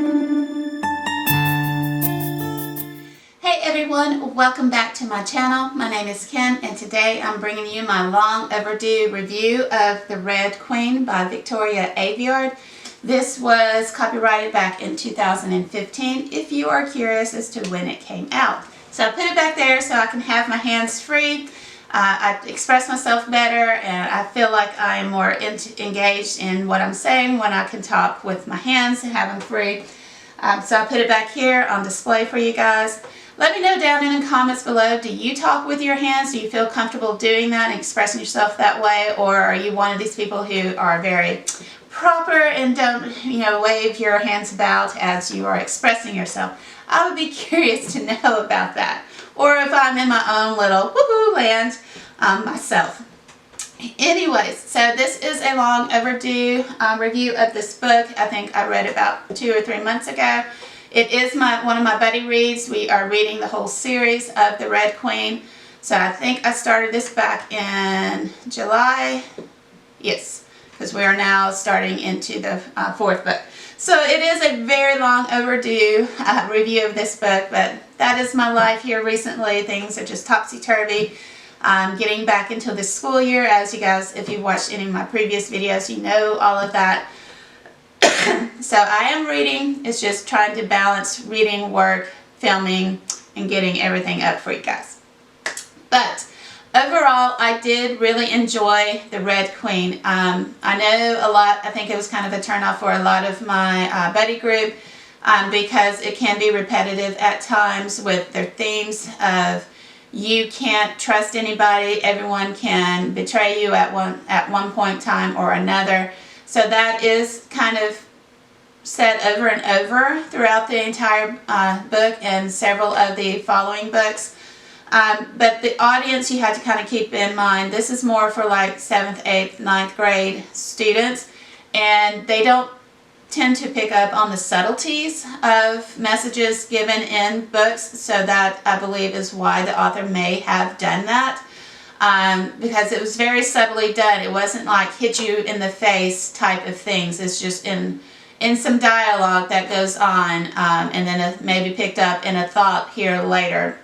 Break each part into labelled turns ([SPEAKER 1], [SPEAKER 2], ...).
[SPEAKER 1] Hey everyone, welcome back to my channel. My name is Kim and today I'm bringing you my long overdue review of The Red Queen by Victoria Aveyard. This was copyrighted back in 2015 if you are curious as to when it came out. So I put it back there so I can have my hands free. I express myself better and I feel like I am more engaged in what I'm saying when I can talk with my hands and have them free. So I put it back here on display for you guys. Let me know down in the comments below, do you talk with your hands? Do you feel comfortable doing that and expressing yourself that way? Or are you one of these people who are very proper and don't, wave your hands about as you are expressing yourself? I would be curious to know about that. Or if I'm in my own little woohoo land myself. Anyways, so this is a long overdue review of this book. I think I read it about 2 or 3 months ago. It is one of my buddy reads. We are reading the whole series of The Red Queen. So I think I started this back in July. Yes, because we are now starting into the 4th book. So it is a very long overdue review of this book, but that is my life here recently. Things are just topsy-turvy. Getting back into the school year, as you guys, if you've watched any of my previous videos, you know all of that. So I am reading. It's just trying to balance reading, work, filming, and getting everything up for you guys. But overall, I did really enjoy The Red Queen. I know a lot, I think it was kind of a turnoff for a lot of my buddy group because it can be repetitive at times with their themes of you can't trust anybody, everyone can betray you at one point in time or another. So that is kind of said over and over throughout the entire book and several of the following books. But the audience you have to kind of keep in mind, this is more for like 7th, 8th, 9th grade students, and they don't tend to pick up on the subtleties of messages given in books, so that I believe is why the author may have done that. Because it was very subtly done. It wasn't like hit you in the face type of things. It's just in some dialogue that goes on, and then it may be picked up in a thought here later.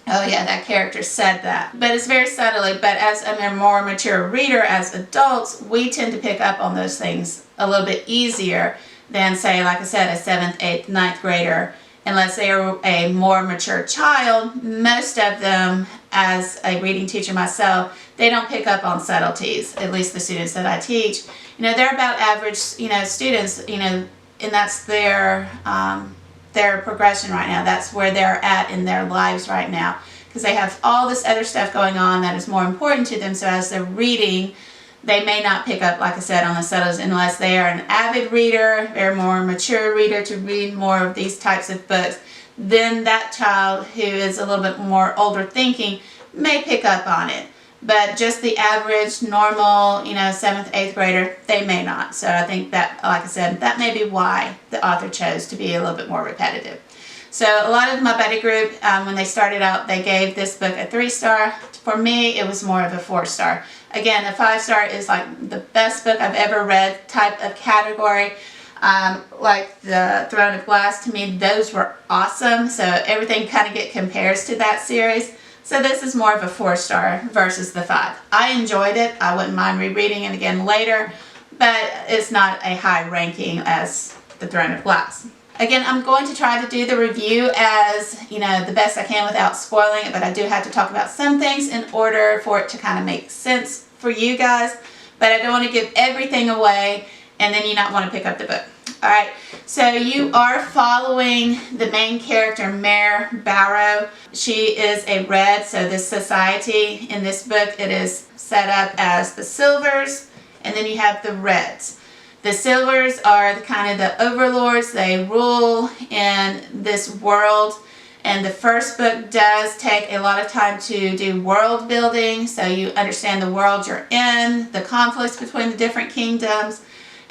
[SPEAKER 1] Oh yeah, that character said that. But it's very subtly, but as a more mature reader, as adults, we tend to pick up on those things a little bit easier than, say, like I said, a 7th, 8th, 9th grader. Unless they are a more mature child, most of them, as a reading teacher myself, they don't pick up on subtleties, at least the students that I teach. They're about average, students, and that's their progression right now. That's where they're at in their lives right now, because they have all this other stuff going on that is more important to them. So as they're reading, they may not pick up, like I said, on the subtleties unless they are an avid reader, they're a more mature reader to read more of these types of books. Then that child who is a little bit more older thinking may pick up on it. But just the average, normal, 7th, 8th grader, they may not. So I think that, like I said, that may be why the author chose to be a little bit more repetitive. So a lot of my buddy group, when they started out, they gave this book a 3-star. For me, it was more of a 4-star. Again, a 5-star is like the best book I've ever read type of category. Like the Throne of Glass, to me, those were awesome. So everything kind of compares to that series. So this is more of a 4-star versus the 5. I enjoyed it. I wouldn't mind rereading it again later, but it's not a high ranking as the Throne of Glass. Again, I'm going to try to do the review as, the best I can without spoiling it, but I do have to talk about some things in order for it to kind of make sense for you guys. But I don't want to give everything away and then you not want to pick up the book. Alright, so you are following the main character, Mare Barrow. She is a red, so this society in this book, it is set up as the Silvers, and then you have the Reds. The Silvers are kind of the overlords. They rule in this world, and the first book does take a lot of time to do world building, so you understand the world you're in, the conflicts between the different kingdoms,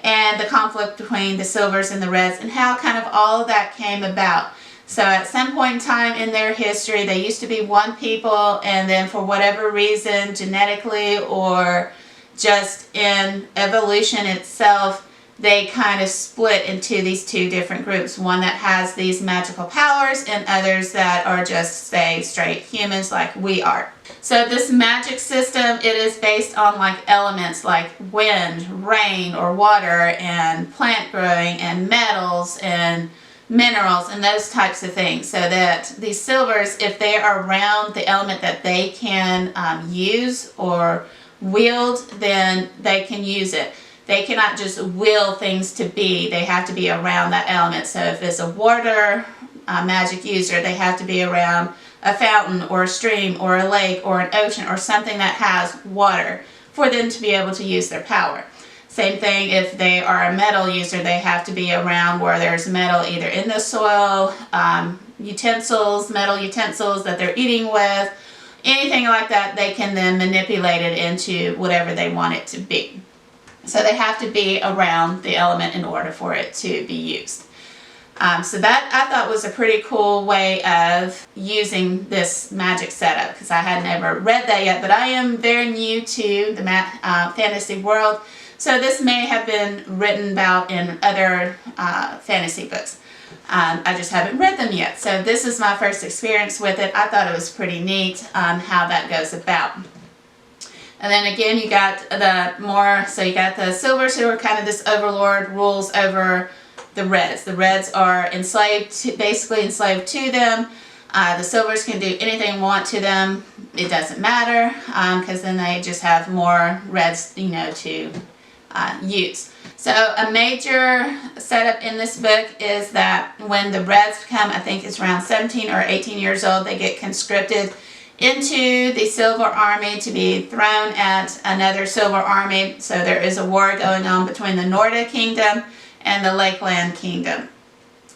[SPEAKER 1] and the conflict between the Silvers and the Reds, and how kind of all of that came about. So at some point in time in their history, they used to be one people, and then for whatever reason, genetically or just in evolution itself, they kind of split into these two different groups. One that has these magical powers and others that are just, say, straight humans like we are. So this magic system, it is based on like elements like wind, rain, or water, and plant growing, and metals, and minerals, and those types of things. So that these silvers, if they are around the element that they can use or wield, then they can use it. They cannot just will things to be. They have to be around that element. So if it's a water magic user, they have to be around a fountain or a stream or a lake or an ocean or something that has water for them to be able to use their power. Same thing if they are a metal user, they have to be around where there's metal either in the soil, utensils, metal utensils that they're eating with, anything like that. They can then manipulate it into whatever they want it to be. So they have to be around the element in order for it to be used. So that I thought was a pretty cool way of using this magic setup, because I had never read that yet, but I am very new to the fantasy world. So this may have been written about in other fantasy books. I just haven't read them yet. So this is my first experience with it. I thought it was pretty neat how that goes about. And then again, you got so you got the silvers, who are kind of this overlord, rules over the reds. The reds are basically enslaved to them. The silvers can do anything they want to them. It doesn't matter, because then they just have more reds, to use. So a major setup in this book is that when the reds become, I think it's around 17 or 18 years old, they get conscripted into the silver army to be thrown at another silver army. So there is a war going on between the Norda kingdom and the Lakeland kingdom.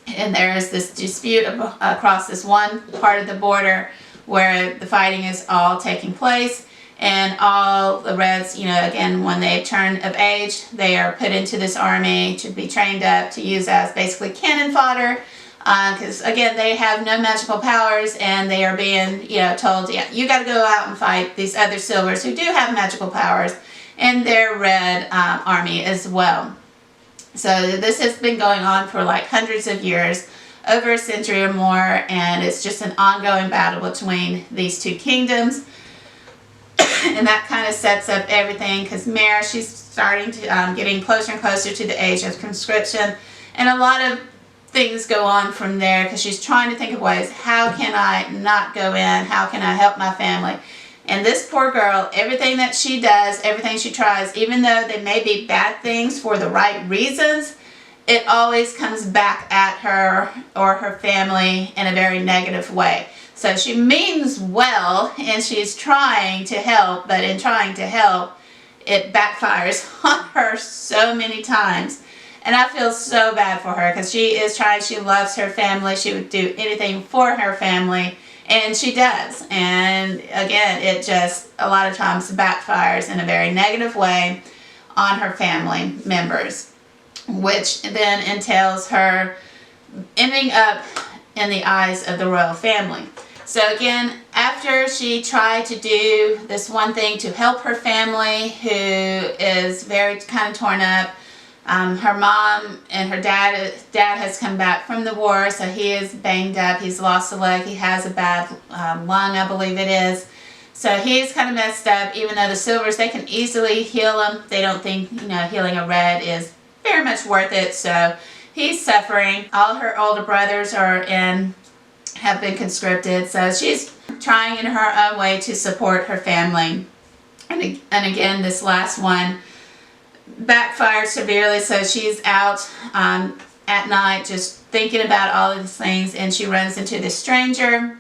[SPEAKER 1] And there is this dispute across this one part of the border where the fighting is all taking place. And all the reds, again, when they turn of age, they are put into this army to be trained up to use as basically cannon fodder. Because again, they have no magical powers, and they are being, told, yeah, you got to go out and fight these other silvers who do have magical powers in their red army as well. So this has been going on for like hundreds of years, over a century or more, and it's just an ongoing battle between these two kingdoms. And that kind of sets up everything, because Mare, she's starting to getting closer and closer to the age of conscription, and a lot of things go on from there, because she's trying to think of ways, how can I not go in, how can I help my family? And this poor girl, everything that she does, everything she tries, even though they may be bad things for the right reasons, it always comes back at her or her family in a very negative way. So she means well, and she's trying to help, but in trying to help, it backfires on her so many times. And I feel so bad for her, because she is trying, she loves her family, she would do anything for her family, and she does. And again, it just a lot of times backfires in a very negative way on her family members, which then entails her ending up in the eyes of the royal family. So again, after she tried to do this one thing to help her family, who is very kind of torn up, her mom and her dad has come back from the war, so he is banged up. He's lost a leg. He has a bad lung, I believe it is. So he's kind of messed up, even though the silvers, they can easily heal him. They don't think, healing a red is very much worth it. So he's suffering. All her older brothers have been conscripted. So she's trying in her own way to support her family. And again, this last one backfired severely, so she's out at night just thinking about all of these things, and she runs into this stranger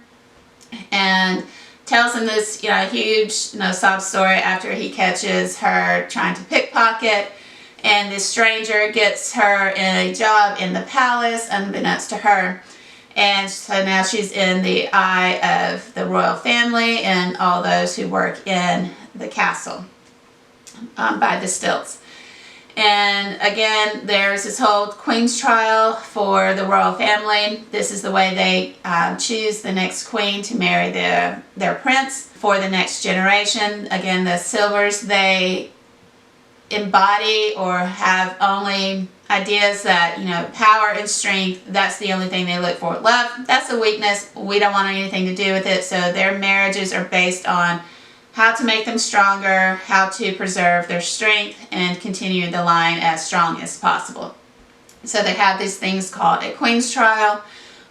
[SPEAKER 1] and tells him this huge sob story after he catches her trying to pickpocket. And this stranger gets her a job in the palace unbeknownst to her, and so now she's in the eye of the royal family and all those who work in the castle by the stilts. And again, there's this whole queen's trial for the royal family. This is the way they choose the next queen to marry their prince for the next generation. Again, the silvers, they embody or have only ideas that, you know, power and strength, that's the only thing they look for. Love, that's a weakness. We don't want anything to do with it. So their marriages are based on how to make them stronger, how to preserve their strength, and continue the line as strong as possible. So they have these things called a queen's trial,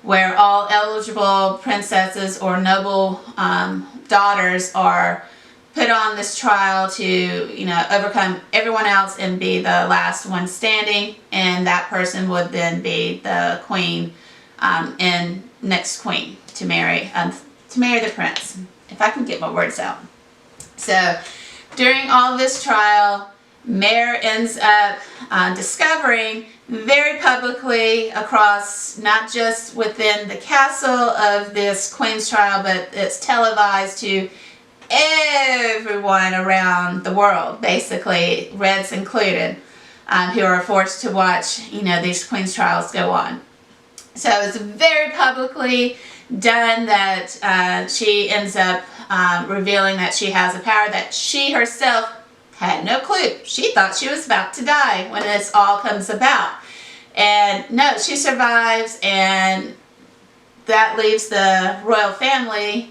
[SPEAKER 1] where all eligible princesses or noble daughters are put on this trial to, you know, overcome everyone else and be the last one standing, and that person would then be the queen and next queen to marry the prince. If I can get my words out. So during all this trial, Mare ends up discovering very publicly across, not just within the castle of this queen's trial, but it's televised to everyone around the world, basically, Reds included, who are forced to watch, you know, these queen's trials go on. So it's very publicly done that she ends up revealing that she has a power that she herself had no clue. She thought she was about to die when this all comes about. And no, she survives, and that leaves the royal family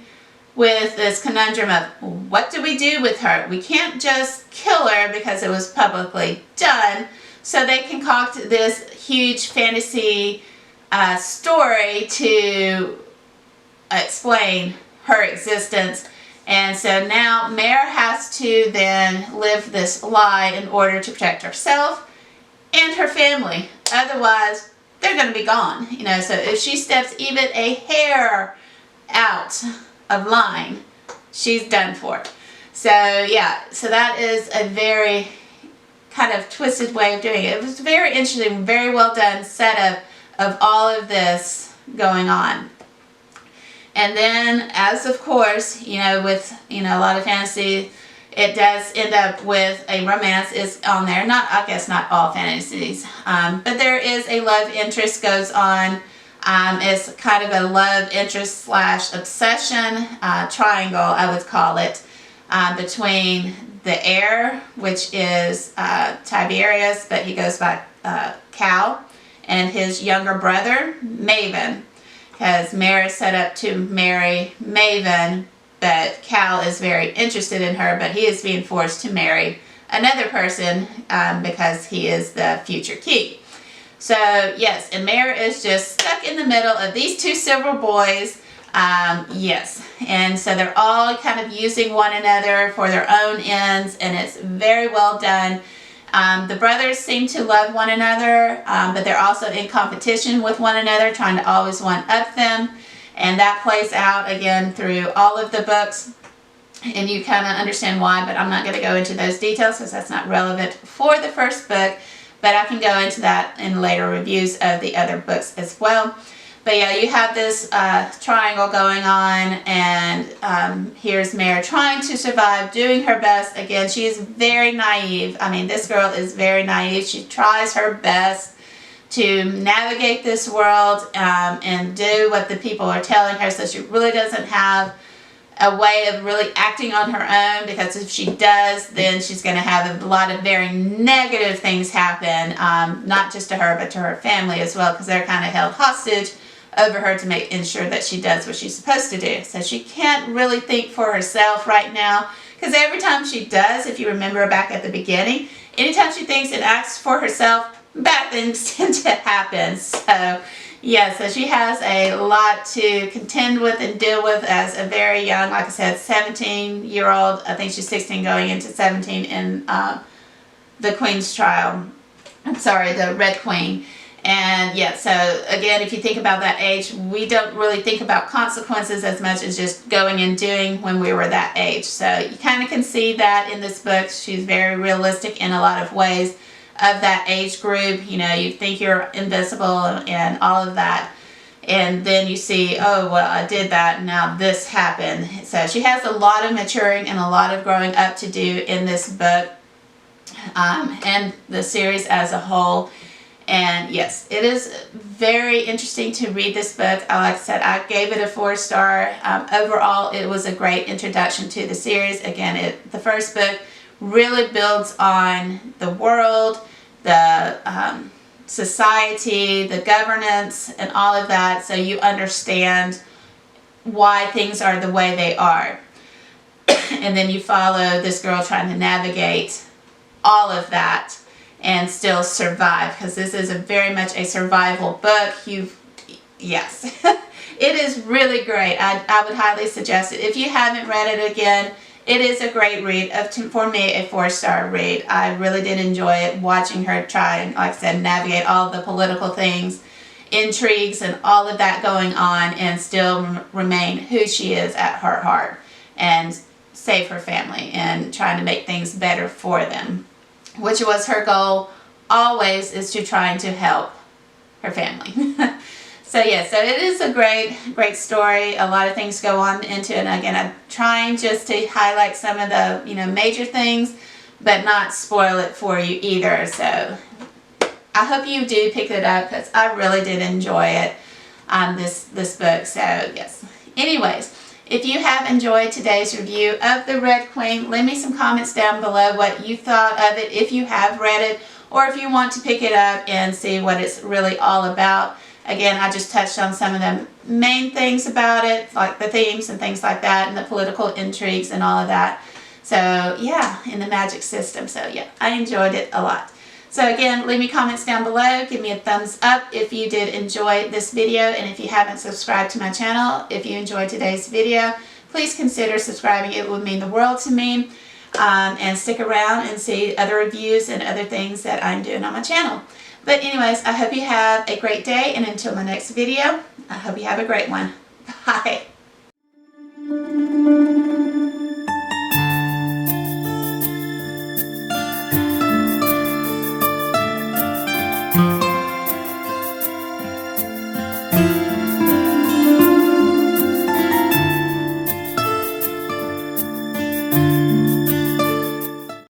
[SPEAKER 1] with this conundrum of, what do we do with her? We can't just kill her because it was publicly done. So they concoct this huge fantasy story to explain her existence. And so now Mare has to then live this lie in order to protect herself and her family. Otherwise, they're going to be gone. You know, so if she steps even a hair out of line, she's done for. So yeah, so that is a very kind of twisted way of doing it. It was very interesting, very well done setup of all of this going on. And then, as of course, you know, with, you know, a lot of fantasy, it does end up with a romance is on there. Not, I guess not all fantasies, but there is a love interest goes on. It's kind of a love interest / obsession triangle, I would call it, between the heir, which is Tiberius, but he goes by Cal, and his younger brother, Maven, because Mare is set up to marry Maven, but Cal is very interested in her, but he is being forced to marry another person because he is the future king. So yes, and Mare is just stuck in the middle of these two silver boys. Yes, and so they're all kind of using one another for their own ends, and it's very well done. The brothers seem to love one another, but they're also in competition with one another, trying to always one-up them. And that plays out again through all of the books. And you kind of understand why, but I'm not going to go into those details because that's not relevant for the first book. But I can go into that in later reviews of the other books as well. But yeah, you have this triangle going on, and here's Mare trying to survive, doing her best. Again, she is very naive. I mean, this girl is very naive. She tries her best to navigate this world and do what the people are telling her, so she really doesn't have a way of really acting on her own, because if she does, then she's going to have a lot of very negative things happen, not just to her, but to her family as well, because they're kind of held hostage over her to ensure that she does what she's supposed to do. So she can't really think for herself right now, because every time she does, if you remember back at the beginning, anytime she thinks and acts for herself, bad things tend to happen. So yeah, so she has a lot to contend with and deal with as a very young, like I said, 17-year-old. I think she's 16 going into 17 in the Queen's trial. I'm sorry, the Red Queen. And yeah, so again, if you think about that age, we don't really think about consequences as much as just going and doing when we were that age. So you kind of can see that in this book. She's very realistic in a lot of ways of that age group. You know, you think you're invincible and all of that, and then you see, oh, well, I did that, and now this happened. So she has a lot of maturing and a lot of growing up to do in this book, and the series as a whole. And yes, it is very interesting to read this book. Like I said, I gave it a 4-star. Overall, it was a great introduction to the series. Again, the first book really builds on the world, the society, the governance, and all of that, so you understand why things are the way they are. And then you follow this girl trying to navigate all of that and still survive, because this is very much a survival book. Yes. It is really great. I would highly suggest it. If you haven't read it, again, it is a great read. For me, a 4-star read. I really did enjoy it, watching her try and, like I said, navigate all the political things, intrigues, and all of that going on, and still remain who she is at her heart, and save her family and trying to make things better for them, which was her goal always, is to trying to help her family. So yeah, so it is a great story. A lot of things go on into it. And again, I'm trying just to highlight some of the major things, but not spoil it for you either. So I hope you do pick it up, because I really did enjoy it, this book. So yes. Anyways, if you have enjoyed today's review of The Red Queen, leave me some comments down below what you thought of it, if you have read it, or if you want to pick it up and see what it's really all about. Again, I just touched on some of the main things about it, like the themes and things like that, and the political intrigues and all of that. So yeah, in the magic system. So yeah, I enjoyed it a lot. So again, leave me comments down below. Give me a thumbs up if you did enjoy this video. And if you haven't subscribed to my channel, if you enjoyed today's video, please consider subscribing. It would mean the world to me. And stick around and see other reviews and other things that I'm doing on my channel. But anyways, I hope you have a great day, and until my next video, I hope you have a great one. Bye.